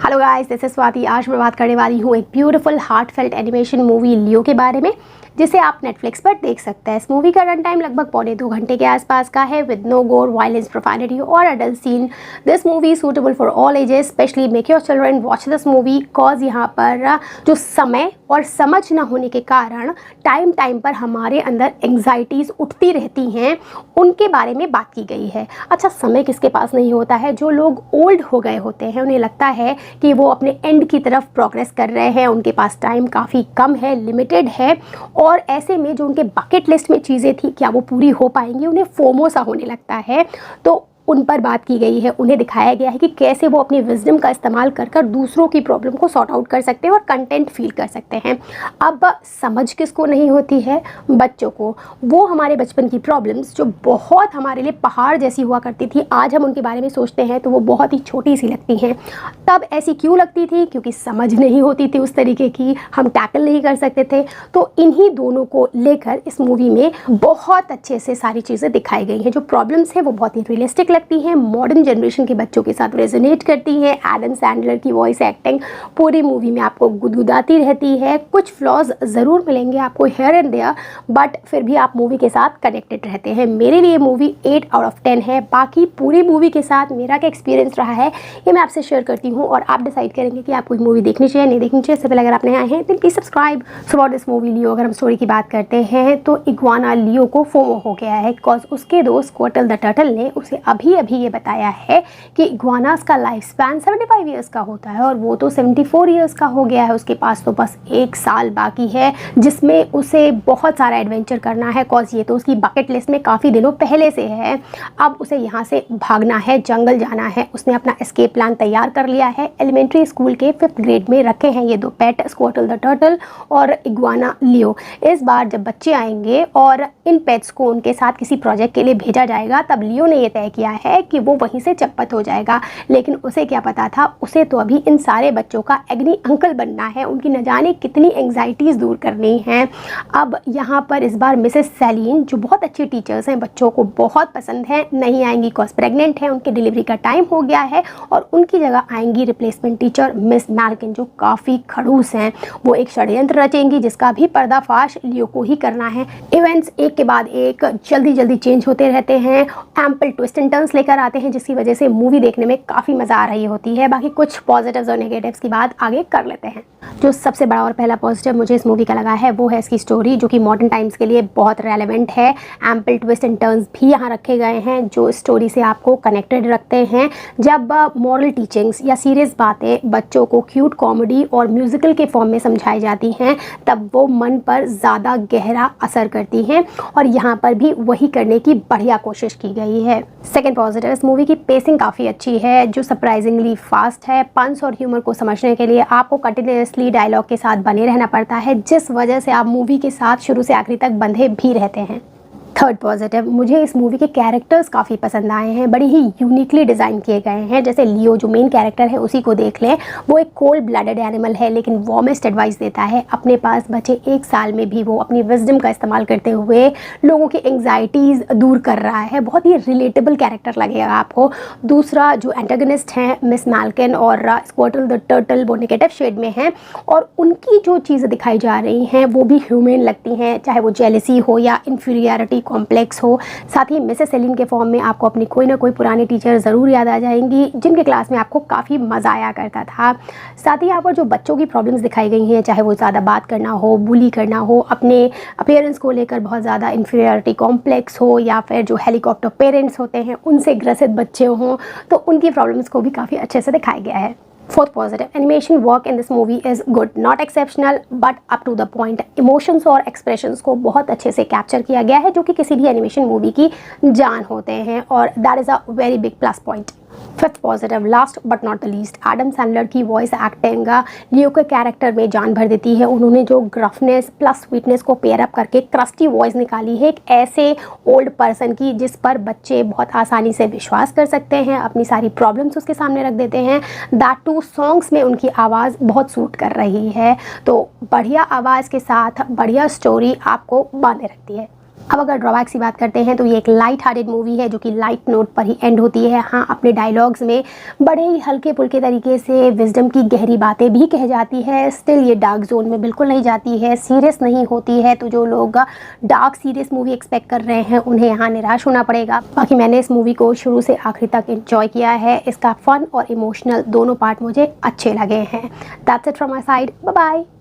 Hello guys, this is Swati. आज मैं बात करने वाली हूँ एक ब्यूटीफुल हार्टफेल्ट एनिमेशन मूवी लियो के बारे में, जिसे आप नेटफ्लिक्स पर देख सकते हैं। इस मूवी का रन टाइम लगभग 2.25 घंटे के आसपास का है, with no gore, violence, profanity और adult scene. This movie suitable for all ages, specially make your children watch this movie cause यहाँ पर जो समय और समझ न होने के कारण टाइम पर हमारे अंदर एंग्जाइटीज़ उठती रहती हैं, उनके बारे में बात की गई है। अच्छा, समय किसके पास नहीं होता है? जो लोग ओल्ड हो गए होते हैं, उन्हें लगता है कि वो अपने एंड की तरफ प्रोग्रेस कर रहे हैं, उनके पास टाइम काफ़ी कम है, लिमिटेड है, और ऐसे में जो उनके बकेट लिस्ट में चीज़ें थी, क्या वो पूरी हो पाएंगी? उन्हें फोमो सा होने लगता है। तो उन पर बात की गई है। उन्हें दिखाया गया है कि कैसे वो अपनी विजडम का इस्तेमाल कर दूसरों की प्रॉब्लम को सॉर्ट आउट कर सकते हैं और कंटेंट फील कर सकते हैं। अब समझ किसको नहीं होती है? बच्चों को। वो हमारे बचपन की प्रॉब्लम्स जो बहुत हमारे लिए पहाड़ जैसी हुआ करती थी, आज हम उनके बारे में सोचते हैं तो वो बहुत ही छोटी सी लगती हैं। तब ऐसी क्यों लगती थी? क्योंकि समझ नहीं होती थी उस तरीके की, हम टैकल नहीं कर सकते थे। तो इन्हीं दोनों को लेकर इस मूवी में बहुत अच्छे से सारी चीज़ें दिखाई गई हैं। जो प्रॉब्लम्स हैं वो बहुत ही रियलिस्टिक लगती हैं, मॉडर्न जनरेशन के बच्चों के साथ रेजोनेट करती हैं। एडम सैंडलर की वॉइस एक्टिंग पूरी मूवी में आपको गुदगुदाती रहती है। कुछ फ्लॉज ज़रूर मिलेंगे आपको हियर एंड देयर, बट फिर भी आप मूवी के साथ कनेक्टेड रहते हैं। मेरे लिए मूवी 8 आउट ऑफ 10 है। बाकी पूरी मूवी के साथ मेरा क्या एक्सपीरियंस रहा है ये मैं आपसे शेयर करती हूँ, और आप डिसाइड करेंगे कि आपको मूवी देखनी चाहिए नहीं देखनी चाहिए। इससे पहले अगर आप नए आए हैं तो please subscribe. So about this movie Leo, अगर हम स्टोरी की बात करते हैं तो इग्वाना लियो को फोमो हो गया है, बिकॉज उसके दोस्त स्क्वार्टल द टर्टल ने उसे अभी ये बताया है कि इग्वानास का लाइफ स्पैन 75 ईयर्स का होता है, और वो तो 74 ईयर्स का हो गया है। उसके पास तो बस 1 साल बाकी है जिसमें उसे बहुत सारा एडवेंचर करना है, कॉज ये तो उसकी बकेट लिस्ट में काफ़ी दिनों पहले से है। अब उसे यहाँ से भागना है, जंगल जाना है। उसने अपना एस्केप प्लान तैयार कर लिया है। एलिमेंट्री स्कूल के 5th ग्रेड में रखे हैं ये दो पेट, स्क्वार्टल द टर्टल और इग्वाना लियो। इस बार जब बच्चे आएंगे और इन पेट्स को उनके साथ किसी प्रोजेक्ट के लिए भेजा जाएगा, तब लियो ने यह तय किया है कि वो वहीं से चप्पत हो जाएगा। लेकिन उसे क्या पता था, उसे तो अभी इन सारे बच्चों का एग्नी अंकल बनना है, उनकी न जाने कितनी एंग्जाइटीज़ दूर करनी हैं। अब यहाँ पर इस बार मिसेस सेलिन, जो बहुत अच्छी टीचर्स हैं, बच्चों को बहुत पसंद है, नहीं आएंगी कॉज प्रेग्नेंट है, उनके डिलीवरी का टाइम हो गया है, और उनकी जगह आएंगी रिप्लेसमेंट टीचर मिस मैल्किन, जो काफ़ी खड़ूस हैं। वो एक षड्यंत्र रचेंगी जिसका भी पर्दाफाश लियो को ही करना है। इवेंट्स एक के बाद एक जल्दी चेंज होते रहते हैं, एम्पल ट्विस्ट एंड टर्न्स लेकर आते हैं, जिसकी वजह से मूवी देखने में काफ़ी मज़ा आ रही होती है। बाकी कुछ पॉजिटिव्स और नेगेटिव्स की बात आगे कर लेते हैं। जो सबसे बड़ा और पहला पॉजिटिव मुझे इस मूवी का लगा है वो है इसकी स्टोरी, जो कि मॉडर्न टाइम्स के लिए बहुत रेलेवेंट है। एम्पल ट्विस्ट एंड टर्न्स भी यहाँ रखे गए हैं जो स्टोरी से आपको कनेक्टेड रखते हैं। जब मॉरल टीचिंग्स या सीरियस बातें बच्चों को क्यूट कॉमेडी और म्यूजिकल के फॉर्म में समझाई जाती हैं, तब वो मन पर ज़्यादा गहरा असर करती हैं, और यहाँ पर भी वही करने की बढ़िया कोशिश की गई है। सेकेंड पॉजिटिव, इस मूवी की पेसिंग काफ़ी अच्छी है, जो सरप्राइजिंगली फास्ट है। पंस और ह्यूमर को समझने के लिए आपको कंटिन्यूसली डायलॉग के साथ बने रहना पड़ता है, जिस वजह से आप मूवी के साथ शुरू से आखिरी तक बंधे भी रहते हैं। थर्ड पॉजिटिव, मुझे इस मूवी के कैरेक्टर्स काफ़ी पसंद आए हैं, बड़ी ही यूनिकली डिज़ाइन किए गए हैं। जैसे लियो जो मेन कैरेक्टर है उसी को देख लें, वो एक कोल्ड ब्लडेड एनिमल है, लेकिन वार्मेस्ट एडवाइस देता है। अपने पास बचे 1 साल में भी वो अपनी विजडम का इस्तेमाल करते हुए लोगों की एंग्जाइटीज़ दूर कर रहा है। बहुत ही रिलेटेबल कैरेक्टर लगेगा आपको। दूसरा जो एंटागनिस्ट हैं मिस मैल्किन और स्क्वार्टल द टर्टल, वो नेगेटिव शेड में हैं, और उनकी जो चीज़ें दिखाई जा रही हैं वो भी ह्यूमन लगती हैं, चाहे वो जेलसी हो या इन्फीरियरिटी कॉम्प्लेक्स हो। साथ ही मिसेस सेलिन के फॉर्म में आपको अपनी कोई ना कोई पुरानी टीचर ज़रूर याद आ जाएंगी, जिनके क्लास में आपको काफ़ी मज़ा आया करता था। साथ ही यहाँ पर जो बच्चों की प्रॉब्लम्स दिखाई गई हैं, चाहे वो ज़्यादा बात करना हो, बुली करना हो, अपने अपीयरेंस को लेकर बहुत ज़्यादा इन्फीरियरिटी कॉम्प्लेक्स हो, या फिर जो हेलीकॉप्टर पेरेंट्स होते हैं उनसे ग्रसित बच्चे हों, तो उनकी प्रॉब्लम्स को भी काफ़ी अच्छे से दिखाया गया है। Fourth positive, animation work in this movie is good, not exceptional but up to the point. Emotions और expressions को बहुत अच्छे से कैप्चर किया गया है, जो कि किसी भी एनिमेशन मूवी की जान होते हैं, और that is a very big plus point. Fifth positive, last but not the least, Adam Sandler की वॉइस एक्टिंग लियो के कैरेक्टर में जान भर देती है। उन्होंने जो ग्रफनेस प्लस स्वीटनेस को पेयर अप करके क्रस्टी वॉइस निकाली है, एक ऐसे ओल्ड पर्सन की जिस पर बच्चे बहुत आसानी से विश्वास कर सकते हैं, अपनी सारी प्रॉब्लम्स उसके सामने रख देते हैं। दैट टू सॉन्ग्स में उनकी आवाज़ बहुत सूट कर रही है। तो बढ़िया आवाज़ के साथ बढ़िया स्टोरी आपको बांधे रखती है। अब अगर ड्रॉबैक्स की बात करते हैं तो ये एक लाइट हार्टेड मूवी है जो कि लाइट नोट पर ही एंड होती है। हाँ, अपने डायलॉग्स में बड़े ही हल्के फुल्के तरीके से विजडम की गहरी बातें भी कह जाती है, स्टिल ये डार्क जोन में बिल्कुल नहीं जाती है, सीरियस नहीं होती है। तो जो लोग डार्क सीरियस मूवी एक्सपेक्ट कर रहे हैं उन्हें यहाँ निराश होना पड़ेगा। बाकी मैंने इस मूवी को शुरू से आखिरी तक एंजॉय किया है। इसका फन और इमोशनल दोनों पार्ट मुझे अच्छे लगे हैं। That's it from my side, bye bye.